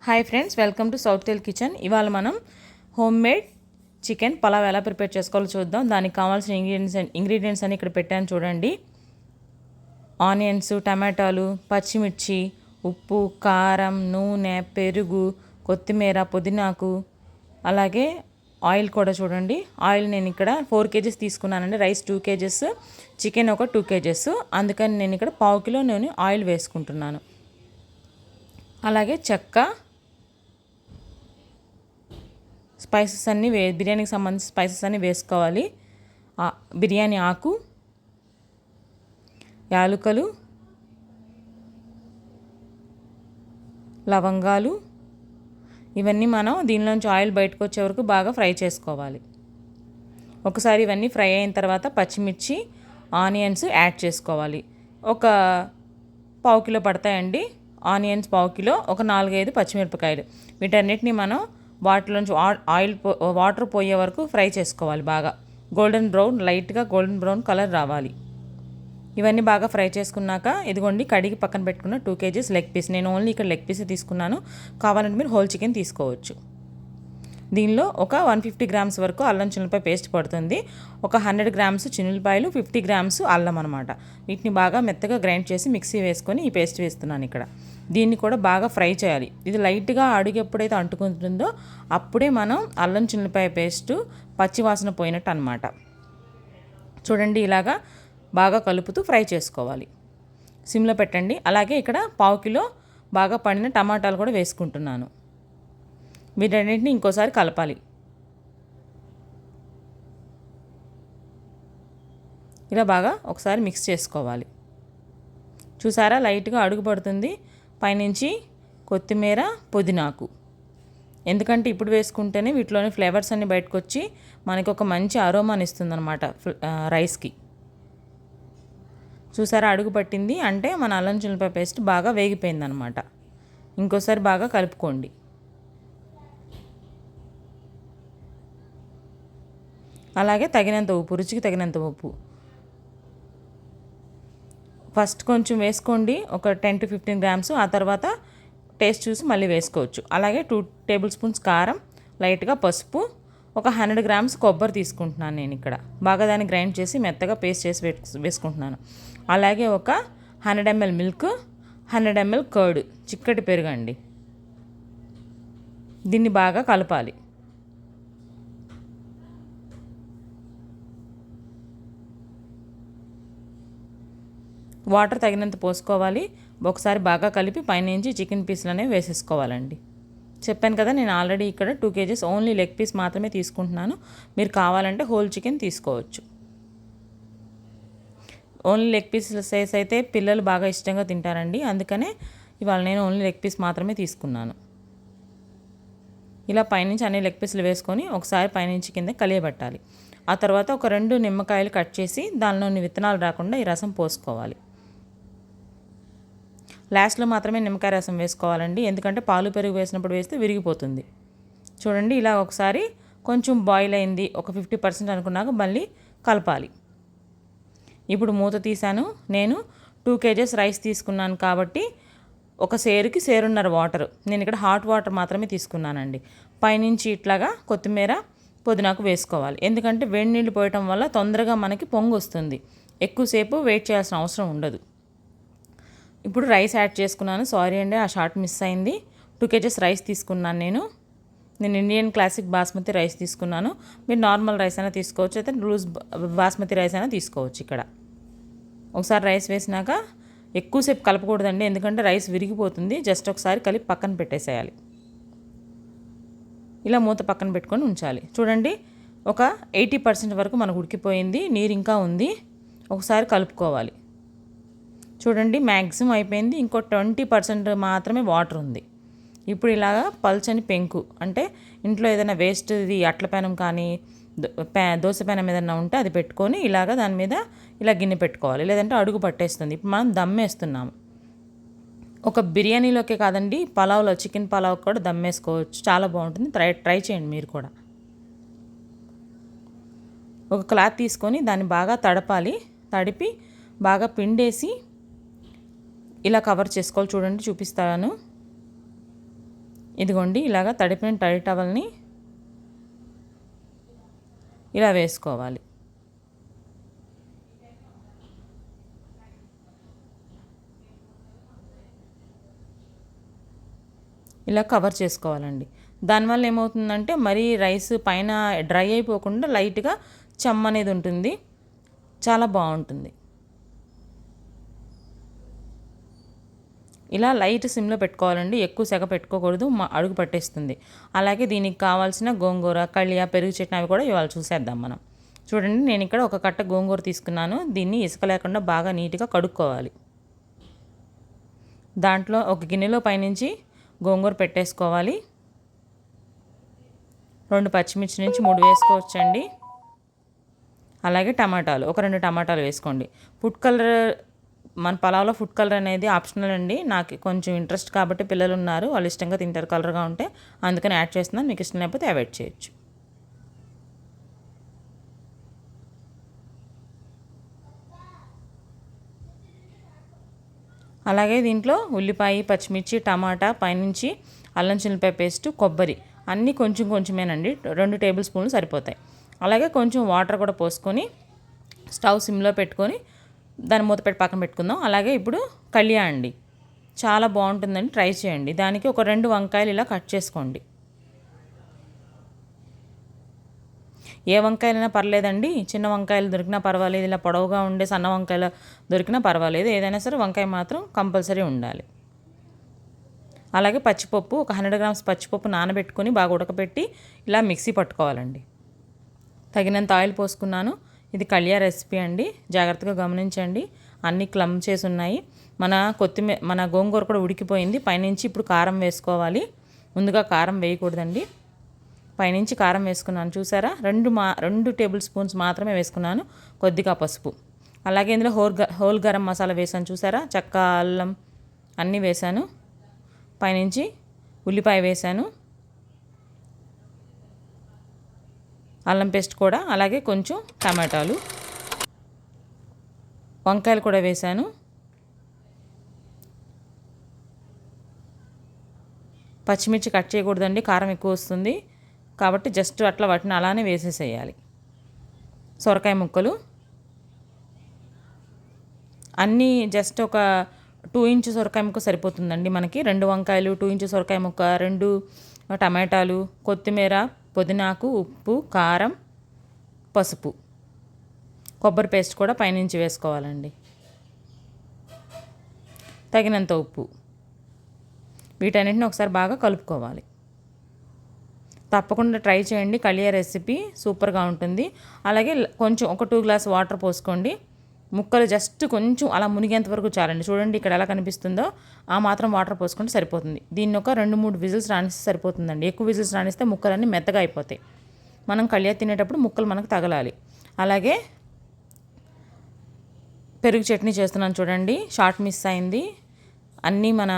Hi friends, welcome to south tell kitchen. ఇవాళ మనం home made chicken pulao ఎలా prepare చేసుకోవాలో చూద్దాం. దానికి కావాల్సిన ఇంగ్రీడియంట్స్ అని ఇక్కడ పెట్టాను చూడండి. ఆనియన్స్, టమాటాలు, పచ్చిమిర్చి, ఉప్పు, కారం, నూనె, పెరుగు, కొత్తిమీర, పుదీనాకు, అలాగే ఆయిల్ కూడా చూడండి. ఆయిల్ నేను ఇక్కడ 4 kgs తీసుకున్నానండి. రైస్ 2 kgs, చికెన్ ఒక 2 kgs. అందుకని నేను ఇక్కడ 1/2 kg నేను ఆయిల్ వేసుకుంటున్నాను. అలాగే చెక్క, స్పైసెస్ అన్నీ బిర్యానీకి సంబంధించిన స్పైసెస్ అన్నీ వేసుకోవాలి. బిర్యానీ ఆకు, యాలుకలు, లవంగాలు, ఇవన్నీ మనం దీనిలోంచి ఆయిల్ బయటకు వచ్చే వరకు బాగా ఫ్రై చేసుకోవాలి. ఒకసారి ఇవన్నీ ఫ్రై అయిన తర్వాత పచ్చిమిర్చి, ఆనియన్స్ యాడ్ చేసుకోవాలి. ఒక 1/2 kg పడతాయండి ఆనియన్స్, 1/2 kg, ఒక 4-5 పచ్చిమిరపకాయలు. వీటన్నిటిని మనం వాటిలోంచి వాటర్ పోయే వరకు ఫ్రై చేసుకోవాలి. బాగా గోల్డెన్ బ్రౌన్, లైట్గా గోల్డెన్ బ్రౌన్ కలర్ రావాలి. ఇవన్నీ బాగా ఫ్రై చేసుకున్నాక ఇదిగోండి కడిగి పక్కన పెట్టుకున్న 2 kgs లెగ్ పీస్. నేను ఓన్లీ ఇక్కడ లెగ్ పీస్ తీసుకున్నాను. కావాలంటే మీరు హోల్ చికెన్ తీసుకోవచ్చు. దీనిలో ఒక 150 grams వరకు అల్లం చిన్నులపాయ పేస్ట్ పడుతుంది. ఒక 100 grams చిన్నులపాయలు, 50 grams అల్లం అనమాట. వీటిని బాగా మెత్తగా గ్రైండ్ చేసి మిక్సీ వేసుకొని ఈ పేస్ట్ వేస్తున్నాను ఇక్కడ. దీన్ని కూడా బాగా ఫ్రై చేయాలి. ఇది లైట్గా అడుగు ఎప్పుడైతే అంటుకుంటుందో అప్పుడే మనం అల్లం చిన్నులపాయ పేస్ట్ పచ్చివాసన పోయినట్టు అనమాట. చూడండి, ఇలాగా బాగా కలుపుతూ ఫ్రై చేసుకోవాలి. సిమ్లో పెట్టండి. అలాగే ఇక్కడ 1/2 kg బాగా పండిన టమాటాలు కూడా వేసుకుంటున్నాను. వీటన్నింటినీ ఇంకోసారి కలపాలి. ఇలా బాగా ఒకసారి మిక్స్ చేసుకోవాలి. చూసారా, లైట్గా అడుగు పడుతుంది. పైనుంచి కొత్తిమీర, పుదీనాకు, ఎందుకంటే ఇప్పుడు వేసుకుంటేనే వీటిలోని ఫ్లేవర్స్ అన్నీ బయటకు వచ్చి మనకి ఒక మంచి అరోమాని ఇస్తుంది అనమాట రైస్కి. చూసారా, అడుగు పట్టింది అంటే మన అల్లం చిన్నులపాయ పేస్ట్ బాగా వేగిపోయింది అనమాట. ఇంకోసారి బాగా కలుపుకోండి. అలాగే తగినంత ఉప్పు, రుచికి తగినంత ఉప్పు ఫస్ట్ కొంచెం వేసుకోండి, ఒక 10 to 15 grams. ఆ తర్వాత టేస్ట్ చూసి మళ్ళీ వేసుకోవచ్చు. అలాగే 2 tablespoons కారం, లైట్గా పసుపు, ఒక 100 grams కొబ్బరి తీసుకుంటున్నాను నేను ఇక్కడ. బాగా దాన్ని గ్రైండ్ చేసి మెత్తగా పేస్ట్ చేసి వేసుకుంటున్నాను. అలాగే ఒక 100 ml మిల్క్, 100 ml కర్డ్, చిక్కటి పెరుగండి. దీన్ని బాగా కలపాలి. వాటర్ తగినంత పోసుకోవాలి. ఒకసారి బాగా కలిపి పైనుంచి చికెన్ పీసులు అనేవి వేసేసుకోవాలండి. చెప్పాను కదా, నేను ఆల్రెడీ ఇక్కడ 2 kgs ఓన్లీ లెగ్ పీస్ మాత్రమే తీసుకుంటున్నాను. మీరు కావాలంటే హోల్ చికెన్ తీసుకోవచ్చు. ఓన్లీ లెగ్ పీస్ సైజ్ అయితే పిల్లలు బాగా ఇష్టంగా తింటారండి. అందుకనే ఇవాళ నేను ఓన్లీ లెగ్ పీస్ మాత్రమే తీసుకున్నాను. ఇలా పైనుంచి అన్ని లెగ్ పీసులు వేసుకొని ఒకసారి పైనుంచి కింద కలియబెట్టాలి. ఆ తర్వాత ఒక 2 నిమ్మకాయలు కట్ చేసి దానిలోని విత్తనాలు రాకుండా ఈ రసం పోసుకోవాలి. లాస్ట్లో మాత్రమే నిమ్మకాయ రసం వేసుకోవాలండి, ఎందుకంటే పాలు పెరుగు వేసినప్పుడు వేస్తే విరిగిపోతుంది. చూడండి, ఇలా ఒకసారి కొంచెం బాయిల్ అయింది, ఒక 50% అనుకున్నాక మళ్ళీ కలపాలి. ఇప్పుడు మూత తీసాను. నేను 2 kgs రైస్ తీసుకున్నాను కాబట్టి ఒక సేరుకి 1.5 వాటర్. నేను ఇక్కడ హాట్ వాటర్ మాత్రమే తీసుకున్నానండి. పైనుంచి ఇట్లాగా కొత్తిమీర, పుదీనాకు వేసుకోవాలి. ఎందుకంటే వేడి నీళ్ళు పోయటం వల్ల తొందరగా మనకి పొంగు వస్తుంది. ఎక్కువసేపు వెయిట్ చేయాల్సిన అవసరం ఉండదు. ఇప్పుడు రైస్ యాడ్ చేసుకున్నాను. సారీ అండి, ఆ షార్ట్ మిస్ అయింది. 2 kgs రైస్ తీసుకున్నాను నేను ఇండియన్ క్లాసిక్ బాస్మతి రైస్ తీసుకున్నాను. మీరు నార్మల్ రైస్ అయినా తీసుకోవచ్చు, అయితే లూజ్ బాస్మతి రైస్ అయినా తీసుకోవచ్చు. ఇక్కడ ఒకసారి రైస్ వేసినాక ఎక్కువసేపు కలపకూడదండి, ఎందుకంటే రైస్ విరిగిపోతుంది. జస్ట్ ఒకసారి కలిపి పక్కన పెట్టేసేయాలి. ఇలా మూత పక్కన పెట్టుకొని ఉంచాలి. చూడండి, ఒక 80% వరకు మనకు ఉడికిపోయింది. నీరు ఇంకా ఉంది. ఒకసారి కలుపుకోవాలి. చూడండి, మ్యాక్సిమం అయిపోయింది. ఇంకో 20% మాత్రమే వాటర్ ఉంది. ఇప్పుడు ఇలాగా పల్చని పెంకు, అంటే ఇంట్లో ఏదైనా వేస్ట్ ఇది అట్ల పెనం కానీ దోశ పెనం ఏదైనా ఉంటే అది పెట్టుకొని ఇలాగా దాని మీద ఇలా గిన్నె పెట్టుకోవాలి, లేదంటే అడుగు పట్టేస్తుంది. ఇప్పుడు మనం దమ్మేస్తున్నాము. ఒక బిర్యానీలోకే కాదండి, పలావ్లో, చికెన్ పలావ్ కూడా దమ్మేసుకోవచ్చు. చాలా బాగుంటుంది. ట్రై చేయండి మీరు కూడా. ఒక క్లాత్ తీసుకొని దాన్ని బాగా తడిపి బాగా పిండేసి ఇలా కవర్ చేసుకోవాలి. చూడండి, చూపిస్తాను. ఇదిగోండి ఇలాగా తడిపిన తడి టవల్ని ఇలా వేసుకోవాలి. ఇలా కవర్ చేసుకోవాలండి. దానివల్ల ఏమవుతుందంటే మరీ రైస్ పైన డ్రై అయిపోకుండా లైట్గా చెమ్మ అనేది ఉంటుంది, చాలా బాగుంటుంది. ఇలా లైట్ సిమ్లో పెట్టుకోవాలండి, ఎక్కువ సెగ పెట్టుకోకూడదు, అడుగు పట్టేస్తుంది. అలాగే దీనికి కావాల్సిన గోంగూర, కళియ, పెరుగు చట్నీ అవి కూడా ఇవాళ చూసేద్దాం మనం. చూడండి, నేను ఇక్కడ ఒక కట్ట గోంగూర తీసుకున్నాను. దీన్ని ఇసుక లేకుండా బాగా నీట్గా కడుక్కోవాలి. దాంట్లో ఒక గిన్నెలో పైనుంచి గోంగూర పెట్టేసుకోవాలి. 2 పచ్చిమిర్చి నుంచి 3 వేసుకోవచ్చండి. అలాగే టమాటాలు ఒక 2 టమాటాలు వేసుకోండి. ఫుడ్ కలర్, మన పలావ్లో ఫుడ్ కలర్ అనేది ఆప్షనల్ అండి. నాకు కొంచెం ఇంట్రెస్ట్ కాబట్టి పిల్లలు ఉన్నారు, వాళ్ళు ఇష్టంగా తింటారు కలర్గా ఉంటే, అందుకని యాడ్ చేస్తున్నాను. మీకు ఇష్టం లేకపోతే అవాయిడ్ చేయొచ్చు. అలాగే దీంట్లో ఉల్లిపాయ, పచ్చిమిర్చి, టమాటా, పైనుంచి అల్లం చిల్లిపాయ పేస్ట్, కొబ్బరి అన్నీ కొంచెం కొంచెమేనండి, 2 టేబుల్ స్పూన్లు సరిపోతాయి. అలాగే కొంచెం వాటర్ కూడా పోసుకొని స్టవ్ సిమ్లో పెట్టుకొని దాన్ని మూత పెట్టి పక్కన పెట్టుకుందాం. అలాగే ఇప్పుడు కళ్యా అండి, చాలా బాగుంటుందండి, ట్రై చేయండి. దానికి ఒక 2 వంకాయలు ఇలా కట్ చేసుకోండి. ఏ వంకాయలైనా పర్లేదండి, చిన్న వంకాయలు దొరికినా పర్వాలేదు, ఇలా పొడవుగా ఉండే సన్న వంకాయలు దొరికినా పర్వాలేదు, ఏదైనా సరే వంకాయ మాత్రం కంపల్సరీ ఉండాలి. అలాగే పచ్చిపప్పు, ఒక 100 గ్రామ్స్ పచ్చిపప్పు నానబెట్టుకొని బాగా ఉడకబెట్టి ఇలా మిక్సీ పట్టుకోవాలండి. తగినంత ఆయిల్ పోసుకున్నాను. ఇది కళ్యా రెసిపీ అండి, జాగ్రత్తగా గమనించండి. అన్నీ క్లమ్ చేసి ఉన్నాయి. మన గోంగూర కూడా ఉడికిపోయింది. పైనుంచి ఇప్పుడు కారం వేసుకోవాలి. ముందుగా కారం వేయకూడదండి, పైనుంచి కారం వేసుకున్నాను. చూసారా, 2 టేబుల్ స్పూన్స్ మాత్రమే వేసుకున్నాను. కొద్దిగా పసుపు, అలాగే ఇందులో హోల్ గరం మసాలా వేసాను. చూసారా, చెక్క, అల్లం అన్నీ వేసాను. పైనుంచి ఉల్లిపాయ వేసాను, అల్లం పేస్ట్ కూడా, అలాగే కొంచెం టమాటాలు, వంకాయలు కూడా వేసాను. పచ్చిమిర్చి కట్ చేయకూడదండి, కారం ఎక్కువ వస్తుంది కాబట్టి జస్ట్ అట్లా వాటిని అలానే వేసేసేయాలి. సొరకాయ ముక్కలు అన్నీ జస్ట్ ఒక 2 ఇంచు సొరకాయ ముక్క సరిపోతుందండి మనకి. 2 వంకాయలు, 2 ఇంచు సొరకాయ ముక్క, 2 టమాటాలు, కొత్తిమీర, పుదీనాకు, ఉప్పు, కారం, పసుపు, కొబ్బరి పేస్ట్ కూడా పైనుంచి వేసుకోవాలండి, తగినంత ఉప్పు. వీటన్నిటిని ఒకసారి బాగా కలుపుకోవాలి. తప్పకుండా ట్రై చేయండి, కళ్యా రెసిపీ సూపర్గా ఉంటుంది. అలాగే కొంచెం ఒక 2 గ్లాస్ వాటర్ పోసుకోండి. ముక్కలు జస్ట్ కొంచెం అలా మునిగేంత వరకు చాలండి. చూడండి ఇక్కడ ఎలా కనిపిస్తుందో, ఆ మాత్రం వాటర్ పోసుకుంటే సరిపోతుంది. దీన్ని ఒక 2-3 విజిల్స్ రానిస్తే సరిపోతుందండి. ఎక్కువ విజిల్స్ రానిస్తే ముక్కలన్నీ మెత్తగా అయిపోతాయి. మనం కళ్యా తినేటప్పుడు ముక్కలు మనకు తగలాలి. అలాగే పెరుగు చట్నీ చేస్తున్నాను చూడండి, షార్ట్ మిస్ అయింది. అన్నీ మన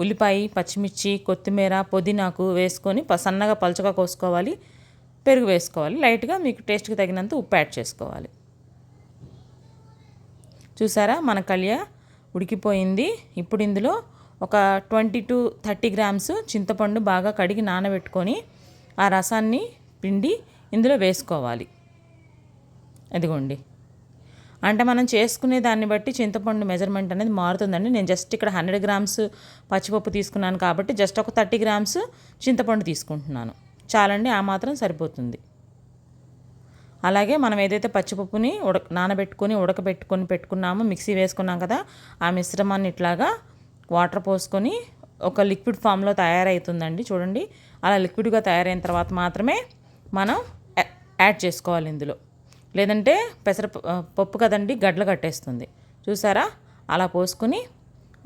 ఉల్లిపాయ, పచ్చిమిర్చి, కొత్తిమీర, పుదీనాకు వేసుకొని సన్నగా పలుచగా కోసుకోవాలి. పెరుగు వేసుకోవాలి, లైట్గా మీకు టేస్ట్కి తగినంత ఉప్పు యాడ్ చేసుకోవాలి. చూసారా, మన కళ్యా ఉడికిపోయింది. ఇప్పుడు ఇందులో ఒక 20-30 గ్రామ్స్ చింతపండు బాగా కడిగి నానబెట్టుకొని ఆ రసాన్ని పిండి ఇందులో వేసుకోవాలి. ఇదిగోండి, అంటే మనం చేసుకునే దాన్ని బట్టి చింతపండు మెజర్మెంట్ అనేది మారుతుందండి. నేను జస్ట్ ఇక్కడ 100 గ్రామ్స్ పచ్చిపప్పు తీసుకున్నాను కాబట్టి జస్ట్ ఒక 30 గ్రామ్స్ చింతపండు తీసుకుంటున్నాను. చాలండి, ఆ మాత్రం సరిపోతుంది. అలాగే మనం ఏదైతే పచ్చిపప్పుని నానబెట్టుకొని ఉడకబెట్టుకొని పెట్టుకున్నామో, మిక్సీ వేసుకున్నాం కదా, ఆ మిశ్రమాన్ని ఇట్లాగా వాటర్ పోసుకొని ఒక లిక్విడ్ ఫామ్లో తయారవుతుందండి. చూడండి, అలా లిక్విడ్గా తయారైన తర్వాత మాత్రమే మనం యాడ్ చేసుకోవాలి ఇందులో, లేదంటే పప్పు కదండి, గడ్డలు కట్టేస్తుంది. చూసారా, అలా పోసుకొని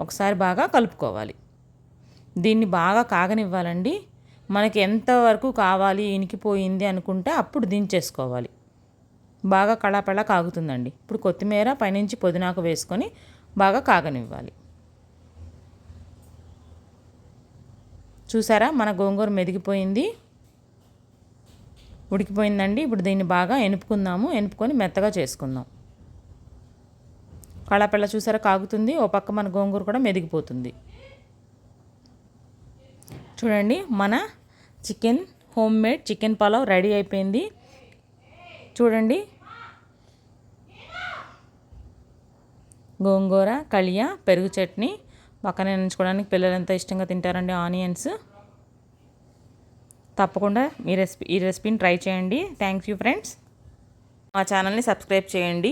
ఒకసారి బాగా కలుపుకోవాలి. దీన్ని బాగా కాగనివ్వాలండి. మనకి ఎంతవరకు కావాలి, ఇనికిపోయింది అనుకుంటే అప్పుడు దించేసుకోవాలి. బాగా కళాపెళ కాగుతుందండి. ఇప్పుడు కొత్తిమీర, పైనుంచి పుదీనాకు వేసుకొని బాగా కాగనివ్వాలి. చూసారా, మన గోంగూర మెదిగిపోయింది, ఉడికిపోయిందండి. ఇప్పుడు దీన్ని బాగా ఎనుపుకొని మెత్తగా చేసుకుందాం. కళాపెళ్ళ చూసారా కాగుతుంది, ఓ పక్క మన గోంగూర కూడా మెదిగిపోతుంది. చూడండి మన home made chicken pulao ready అయిపోయింది. చూడండి, గోంగూర, కలియ, పెరుగు చట్నీ పక్కనే నంచుకోవడానికి పిల్లలు ఎంతో ఇష్టంగా తింటారండి. ఆనియన్స్. తప్పకుండా ఈ రెసిపీని ట్రై చేయండి. Thank you friends. మా ఛానల్ని సబ్స్క్రైబ్ చేయండి.